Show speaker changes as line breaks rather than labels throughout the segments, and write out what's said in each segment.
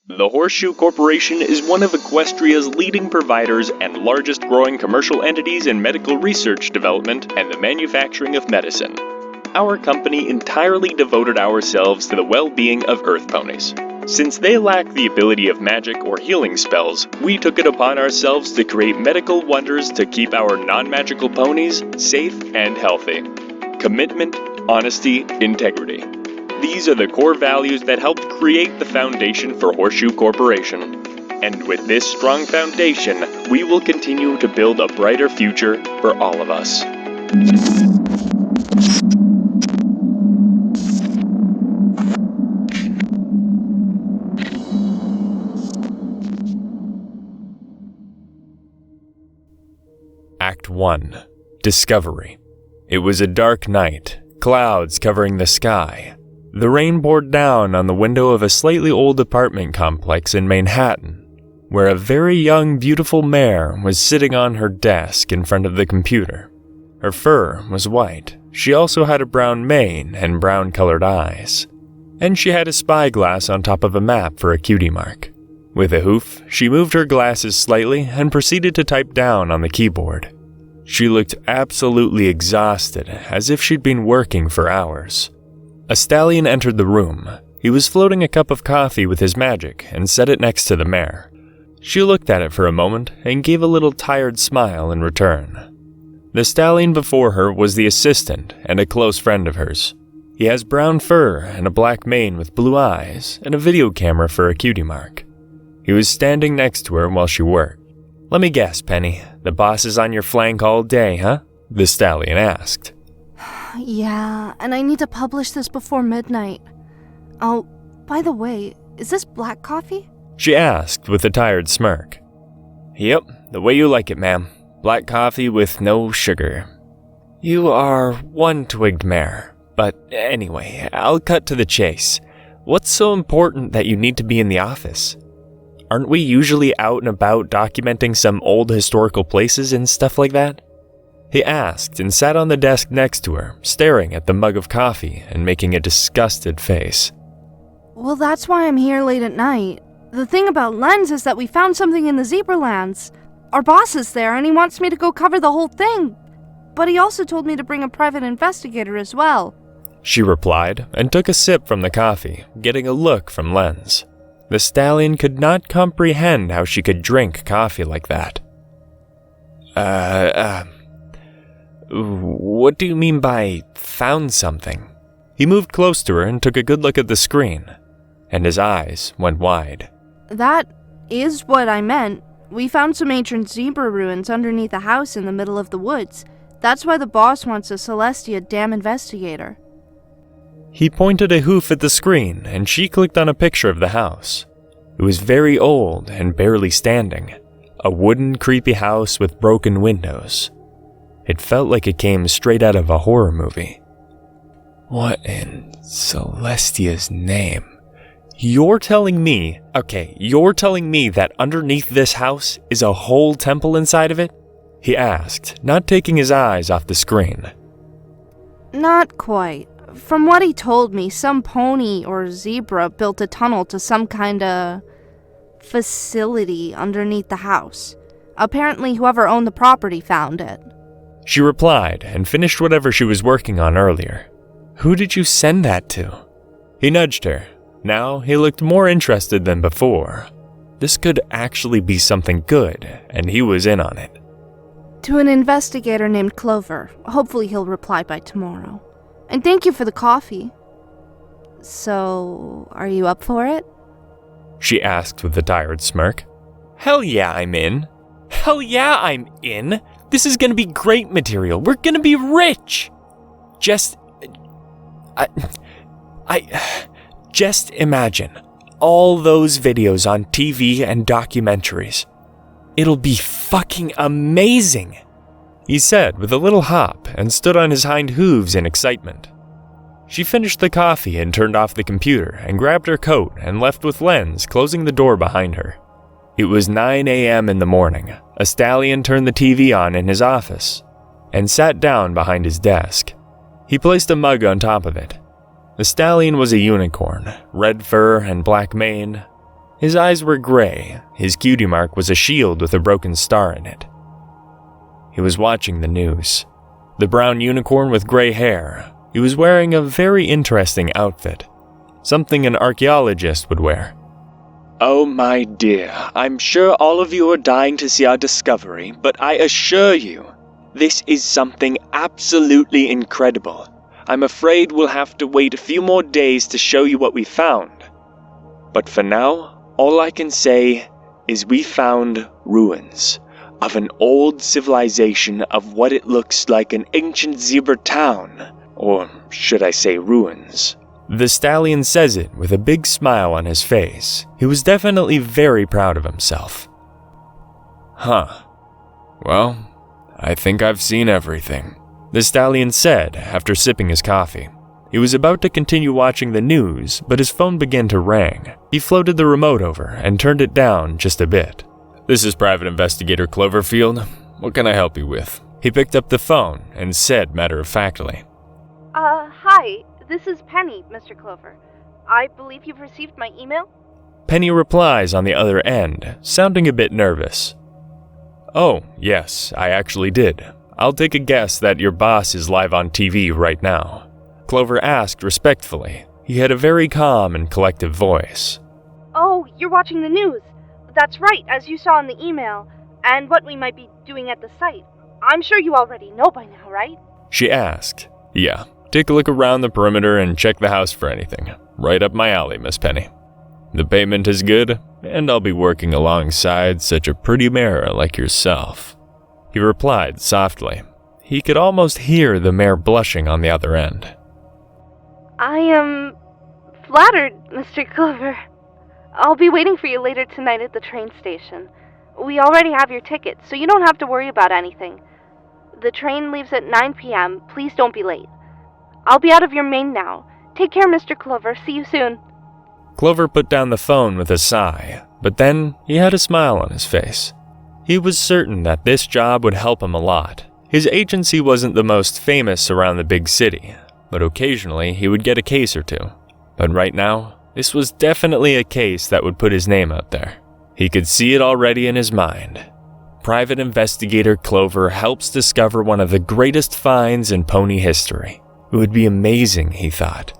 The Horseshoe Corporation is one of Equestria's leading providers and largest growing commercial entities in medical research development and the manufacturing of medicine. Our company entirely devoted ourselves to the well-being of Earth ponies. Since they lack the ability of magic or healing spells, we took it upon ourselves to create medical wonders to keep our non-magical ponies safe and healthy. Commitment, honesty, integrity. These are the core values that helped create the foundation for Horseshoe Corporation. And with this strong foundation, we will continue to build a brighter future for all of us.
Act 1. Discovery. It was a dark night, clouds covering the sky. The rain poured down on the window of a slightly old apartment complex in Manhattan, where a very young, beautiful mare was sitting on her desk in front of the computer. Her fur was white. She also had a brown mane and brown-colored eyes. And she had a spyglass on top of a map for a cutie mark. With a hoof, she moved her glasses slightly and proceeded to type down on the keyboard. She looked absolutely exhausted, as if she'd been working for hours. A stallion entered the room. He was floating a cup of coffee with his magic and set it next to the mare. She looked at it for a moment and gave a little tired smile in return. The stallion before her was the assistant and a close friend of hers. He has brown fur and a black mane with blue eyes and a video camera for a cutie mark. He was standing next to her while she worked. "Let me guess, Penny, the boss is on your flank all day, huh?" the stallion asked.
Yeah, and I need to publish this before midnight. Oh, by the way, is this black coffee?
She asked with a tired smirk. "Yep, the way you like it, ma'am. Black coffee with no sugar." "You are one-twigged mare. But anyway, I'll cut to the chase. What's so important that you need to be in the office? Aren't we usually out and about documenting some old historical places and stuff like that?" He asked and sat on the desk next to her, staring at the mug of coffee and making a disgusted face.
Well, that's why I'm here late at night. The thing about Lens is that we found something in the Zebralands. Our boss is there and he wants me to go cover the whole thing. But he also told me to bring a private investigator as well.
She replied and took a sip from the coffee, getting a look from Lens. The stallion could not comprehend how she could drink coffee like that. What do you mean by found something? He moved close to her and took a good look at the screen, and his eyes went wide.
That is what I meant. We found some ancient zebra ruins underneath a house in the middle of the woods. That's why the boss wants a Celestia dam investigator.
He pointed a hoof at the screen, and she clicked on a picture of the house. It was very old and barely standing. A wooden, creepy house with broken windows. It felt like it came straight out of a horror movie. What in Celestia's name? You're telling me that underneath this house is a whole temple inside of it? He asked, not taking his eyes off the screen.
Not quite. From what he told me, some pony or zebra built a tunnel to some kinda facility underneath the house. Apparently whoever owned the property found it.
She replied and finished whatever she was working on earlier. Who did you send that to? He nudged her. Now he looked more interested than before. This could actually be something good, and he was in on it.
To an investigator named Clover. Hopefully he'll reply by tomorrow. And thank you for the coffee. So, are you up for it?
She asked with a tired smirk. Hell yeah, I'm in. Hell yeah, I'm in. This is gonna be great material. We're gonna be rich. Just imagine all those videos on TV and documentaries. It'll be fucking amazing, he said with a little hop and stood on his hind hooves in excitement. She finished the coffee and turned off the computer and grabbed her coat and left with Lens, closing the door behind her. It was 9 a.m. in the morning. A stallion turned the TV on in his office and sat down behind his desk. He placed a mug on top of it. The stallion was a unicorn, red fur and black mane. His eyes were gray. His cutie mark was a shield with a broken star in it. He was watching the news. The brown unicorn with gray hair. He was wearing a very interesting outfit. Something an archaeologist would wear.
Oh my dear, I'm sure all of you are dying to see our discovery, but I assure you, this is something absolutely incredible. I'm afraid we'll have to wait a few more days to show you what we found. But for now, all I can say is we found ruins of an old civilization of what it looks like an ancient zebra town, or should I say ruins.
The stallion says it with a big smile on his face. He was definitely very proud of himself. Huh. Well, I think I've seen everything, the stallion said after sipping his coffee. He was about to continue watching the news, but his phone began to ring. He floated the remote over and turned it down just a bit. This is Private Investigator Cloverfield. What can I help you with? He picked up the phone and said matter-of-factly.
Hi. This is Penny, Mr. Clover. I believe you've received my email?
Penny replies on the other end, sounding a bit nervous. Oh, yes, I actually did. I'll take a guess that your boss is live on TV right now. Clover asked respectfully. He had a very calm and collective voice.
Oh, you're watching the news. That's right, as you saw in the email, and what we might be doing at the site. I'm sure you already know by now, right?
She asked. Yeah. Take a look around the perimeter and check the house for anything. Right up my alley, Miss Penny. The payment is good, and I'll be working alongside such a pretty mare like yourself. He replied softly. He could almost hear the mare blushing on the other end.
I am flattered, Mr. Clover. I'll be waiting for you later tonight at the train station. We already have your ticket, so you don't have to worry about anything. The train leaves at 9 p.m. Please don't be late. I'll be out of your main now. Take care, Mr. Clover. See you soon.
Clover put down the phone with a sigh, but then he had a smile on his face. He was certain that this job would help him a lot. His agency wasn't the most famous around the big city, but occasionally he would get a case or two. But right now, this was definitely a case that would put his name out there. He could see it already in his mind. Private Investigator Clover helps discover one of the greatest finds in pony history. It would be amazing, he thought.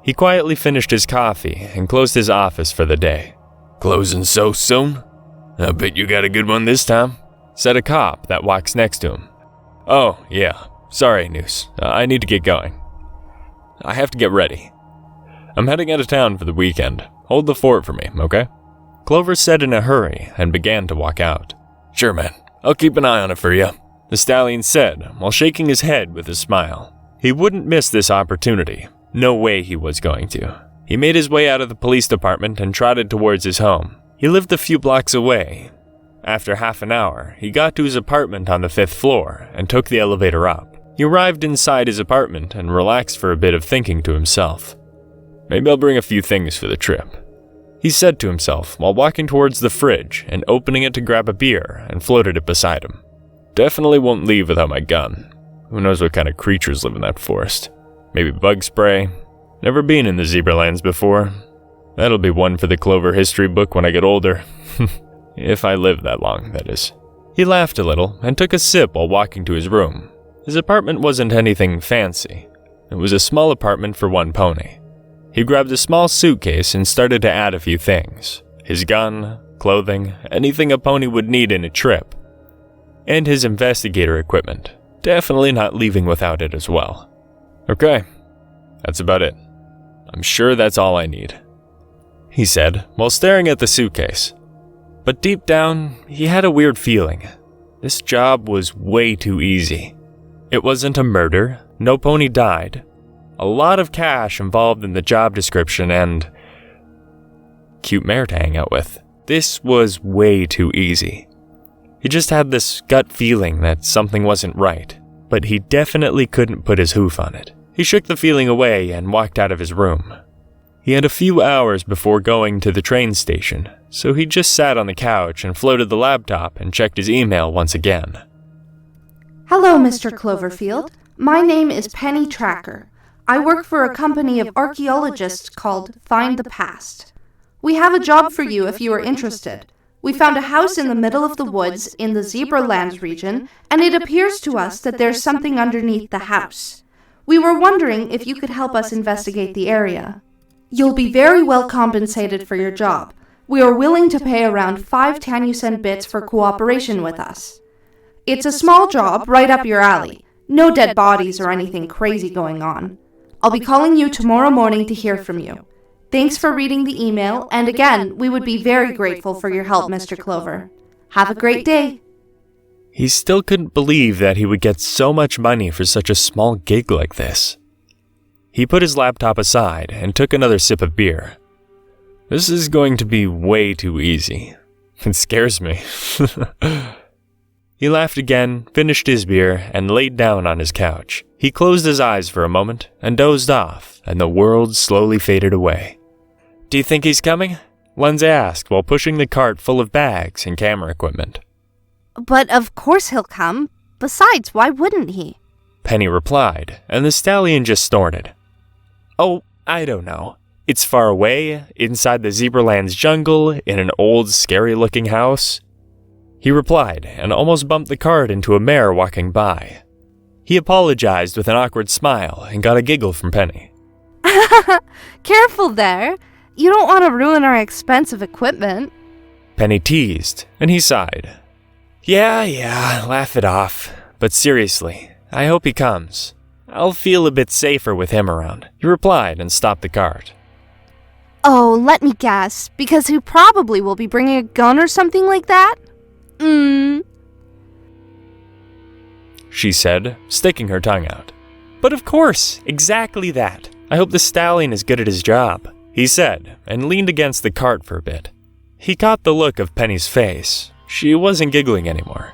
He quietly finished his coffee and closed his office for the day. Closing so soon? I bet you got a good one this time, said a cop that walks next to him. Oh, yeah. Sorry, Noose. I need to get going. I have to get ready. I'm heading out of town for the weekend. Hold the fort for me, okay? Clover said in a hurry and began to walk out. Sure, man. I'll keep an eye on it for you, the stallion said while shaking his head with a smile. He wouldn't miss this opportunity. No way he was going to. He made his way out of the police department and trotted towards his home. He lived a few blocks away. After half an hour, he got to his apartment on the 5th floor and took the elevator up. He arrived inside his apartment and relaxed for a bit of thinking to himself. Maybe I'll bring a few things for the trip, he said to himself while walking towards the fridge and opening it to grab a beer and floated it beside him. Definitely won't leave without my gun. Who knows what kind of creatures live in that forest? Maybe bug spray. Never been in the Zebralands before. That'll be one for the Clover history book when I get older. If I live that long, that is. He laughed a little and took a sip while walking to his room. His apartment wasn't anything fancy. It was a small apartment for one pony. He grabbed a small suitcase and started to add a few things. His gun, clothing, anything a pony would need in a trip. And his investigator equipment. Definitely not leaving without it as well. Okay, that's about it. I'm sure that's all I need, he said while staring at the suitcase. But deep down, he had a weird feeling. This job was way too easy. It wasn't a murder, no pony died, a lot of cash involved in the job description, and cute mare to hang out with. This was way too easy. He just had this gut feeling that something wasn't right, but he definitely couldn't put his hoof on it. He shook the feeling away and walked out of his room. He had a few hours before going to the train station, so he just sat on the couch and floated the laptop and checked his email once again.
Hello, Mr. Cloverfield. My name is Penny Tracker. I work for a company of archaeologists called Find the Past. We have a job for you if you are interested. We found a house in the middle of the woods in the Zebralands region, and it appears to us that there's something underneath the house. We were wondering if you could help us investigate the area. You'll be very well compensated for your job. We are willing to pay around 5 Tannucent bits for cooperation with us. It's a small job right up your alley. No dead bodies or anything crazy going on. I'll be calling you tomorrow morning to hear from you. Thanks for reading the email, and again, we would be very grateful for your help, Mr. Clover. Have a great day.
He still couldn't believe that he would get so much money for such a small gig like this. He put his laptop aside and took another sip of beer. This is going to be way too easy. It scares me. He laughed again, finished his beer, and laid down on his couch. He closed his eyes for a moment and dozed off, and the world slowly faded away. "Do you think he's coming?" Lenz asked while pushing the cart full of bags and camera equipment.
But of course he'll come. Besides, why wouldn't he?
Penny replied, and the stallion just snorted. "Oh, I don't know. It's far away, inside the Zebralands jungle, in an old, scary-looking house." He replied, and almost bumped the cart into a mare walking by. He apologized with an awkward smile and got a giggle from Penny.
Careful there. You don't want to ruin our expensive equipment.
Penny teased, and he sighed. Yeah, laugh it off. But seriously, I hope he comes. I'll feel a bit safer with him around, he replied and stopped the cart.
Oh, let me guess, because he probably will be bringing a gun or something like that? She
said, sticking her tongue out. But of course, exactly that. I hope the stallion is good at his job, he said, and leaned against the cart for a bit. He caught the look of Penny's face. She wasn't giggling anymore.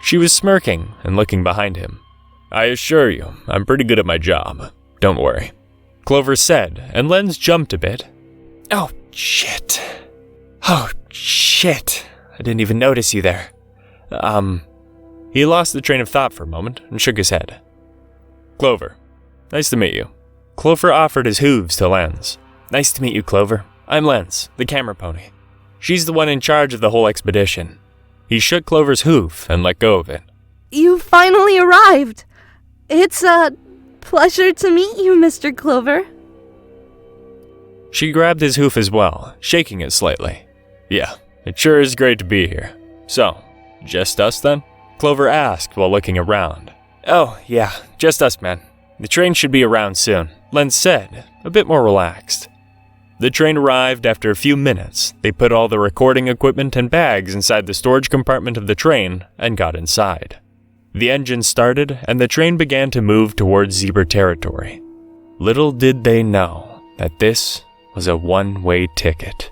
She was smirking and looking behind him. I assure you, I'm pretty good at my job. Don't worry, Clover said, and Lenz jumped a bit. Oh, shit. I didn't even notice you there. He lost the train of thought for a moment and shook his head. Clover, nice to meet you. Clover offered his hooves to Lenz. Nice to meet you, Clover. I'm Lenz, the camera pony. She's the one in charge of the whole expedition. He shook Clover's hoof and let go of it.
You finally arrived. It's a pleasure to meet you, Mr. Clover.
She grabbed his hoof as well, shaking it slightly. Yeah, it sure is great to be here. So, just us then? Clover asked while looking around. Oh, yeah, just us, man. The train should be around soon, Lenz said, a bit more relaxed. The train arrived after a few minutes. They put all the recording equipment and bags inside the storage compartment of the train and got inside. The engine started and the train began to move towards zebra territory. Little did they know that this was a one-way ticket.